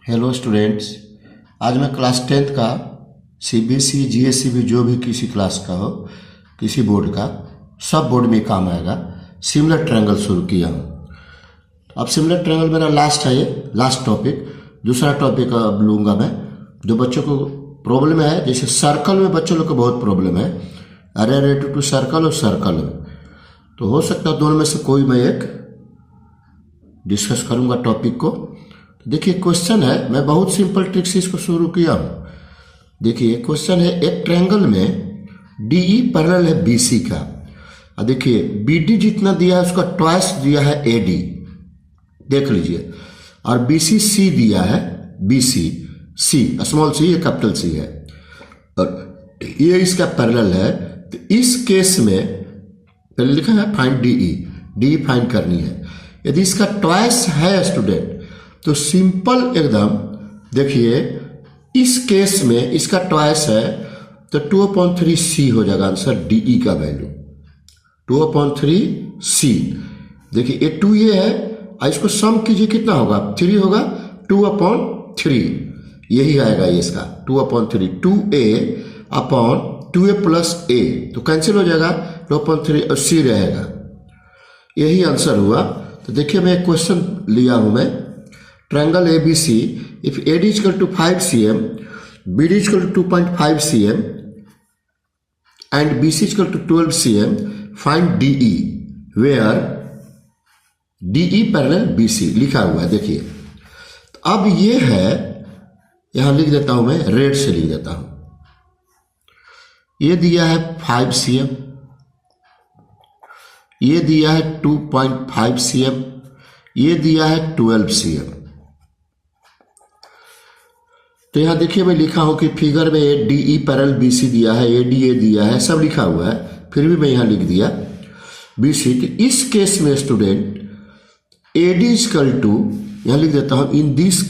Hello students. आज मैं class 10th का सीबीएसई जीएससीबी जो भी किसी क्लास का हो, किसी बोर्ड का, सब बोर्ड में काम आएगा। सिमिलर ट्रायंगल शुरू किया हूँ। अब सिमिलर ट्रायंगल मेरा लास्ट है, ये लास्ट टॉपिक। दूसरा टॉपिक अब लूँगा मैं, जो बच्चों को प्रॉब्लम है। जैसे सर्कल में बच्चों लोग को बहुत प्रॉब्लम है, अरे रिलेटेड टू सर्कल और सर्कल में, तो हो सकता है दोनों में से कोई मैं एक डिस्कस करूँगा टॉपिक को। देखिए क्वेश्चन है, मैं बहुत सिंपल ट्रिक से इसको शुरू किया हूँ। देखिए क्वेश्चन है, एक ट्रायंगल में डीई पैरेलल है बीसी का, और देखिए बीडी जितना दिया है उसका ट्वाइस दिया है एडी, देख लीजिए। और बीसी सी दिया है, बीसी सी स्मॉल सी, ये कैपिटल सी है, और ये इसका पैरेलल है। तो इस केस में पहले लिखा है फाइंड डीई, डीई फाइंड करनी है। यदि इसका ट्वाइस है स्टूडेंट तो सिंपल एकदम, देखिए इस केस में इसका ट्वाइस है तो 2/3 सी हो जाएगा आंसर, डीई का वैल्यू 2/3 सी। देखिए ये 2 ये है, और इसको सम कीजिए कितना होगा, 3 होगा, 2/3 यही आएगा ये इसका 2/3, 2a प्लस a, तो कैंसिल हो जाएगा, 2/3 और सी रहेगा, यही आंसर हुआ। तो देखिए मैं एक क्वेश्चन लिया हूं मैं, triangle ABC, if AD is equal to 5 cm, BD is equal to 2.5 cm and BC is equal to 12 cm, find DE where DE parallel BC लिखा हुआ है। देखिए अब ये है, यहां लिख देता हूं मैं, रेड से लिख देता हूं। ये दिया है 5 cm, ये दिया है 2.5 cm, ये दिया है 12 cm। तो यहां देखिए मैं लिखा हूं कि फिगर में डीई पैरेलल बीसी दिया है, एडीए दिया है, सब लिखा हुआ है, फिर भी मैं यहां लिख दिया बीसी। तो इस केस में स्टूडेंट एडी इक्वल टू, यहां लिख देता हूं, in this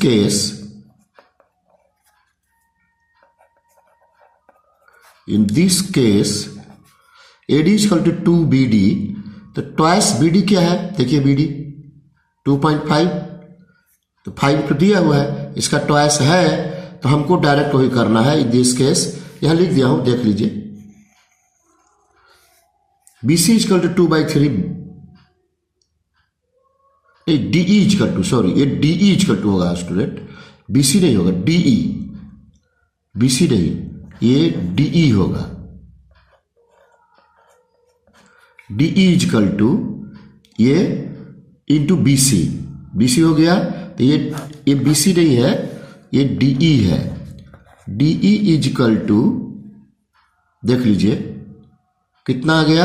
case AD equal to 2 BD, तो ट्वाइस बीडी क्या है, देखिए बीडी 2.5, तो 5 तो दिया हुआ है, इसका ट्वाइस है तो हमको डायरेक्ट वही करना है। इन दिस केस यहां लिख दिया हूं, देख लीजिए, BC equal to 2/3, DE equal to, sorry ये डीई इक्वल टू होगा स्टूडेंट, BC नहीं होगा, डीई, BC नहीं, ये डीई होगा। डीई इक्वल टू ये इंटू BC, BC हो गया, तो ये BC नहीं है, ये DE है। DE इज इक्वल टू, देख लीजिए कितना आ गया,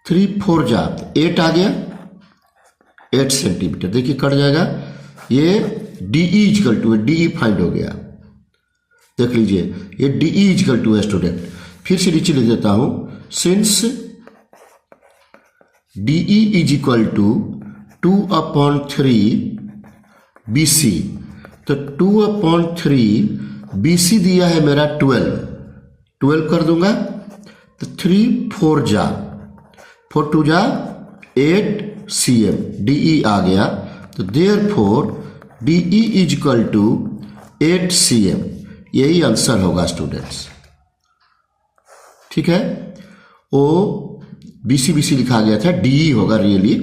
3 4 जा 8 आ गया, 8 सेंटीमीटर। देखिए कट जाएगा, ये DE is equal to, DE find हो गया, देख लीजिए ये DE इज इक्वल टू है स्टूडेंट। फिर से नीचे लिख देता हूं, since DE is equal to 2/3 BC, तो 2/3 BC दिया है मेरा 12 कर दूंगा, तो 3 4 जा 4 2 जा 8 cm, DE आ गया, तो therefore DE is equal to 8 cm, यही आंसर होगा स्टूडेंट्स। ठीक है, ओ BC लिखा गया था, DE होगा really,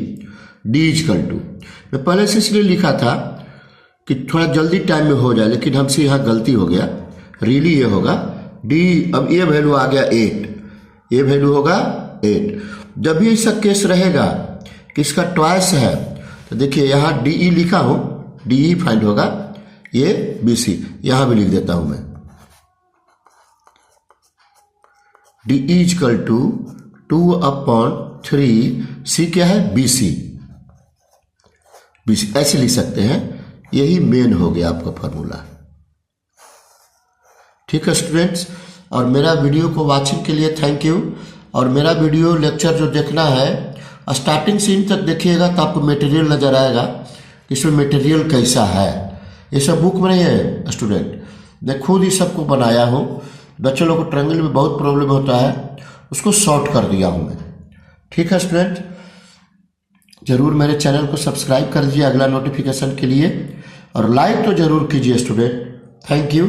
D is equal to, मैं पहले से इसलिए लिखा था कि थोड़ा जल्दी टाइम में हो जाए, लेकिन हमसे यहाँ गलती हो गया, रियली ये होगा डी। अब ये वैल्यू आ गया 8, ये वैल्यू होगा 8। जब भी ऐसा केस रहेगा कि इसका ट्वाइस है, तो देखिए यहाँ डीई लिखा हूं, डीई फाइंड होगा, ये बीसी यहां भी लिख देता हूं मैं, डीई इक्वल टू 2/3 सी क्या है, बीसी ऐसे लिख सकते हैं, यही मेन हो गया आपका फॉर्मूला। ठीक है स्टूडेंट्स, और मेरा वीडियो को वॉचिंग के लिए थैंक यू। और मेरा वीडियो लेक्चर जो देखना है, स्टार्टिंग से इन तक देखिएगा तो आपको मटेरियल नजर आएगा, इसमें मटेरियल कैसा है। ये सब बुक में नहीं है स्टूडेंट, मैं खुद ही सबको बनाया हूँ। बच्चों लोग को ट्रायंगल में बहुत प्रॉब्लम होता है, उसको सॉर्ट कर दिया हूँ मैं। ठीक है स्टूडेंट, जरूर मेरे चैनल को सब्सक्राइब कर दीजिए अगला नोटिफिकेशन के लिए, और लाइक तो ज़रूर कीजिए स्टूडेंट। Thank you.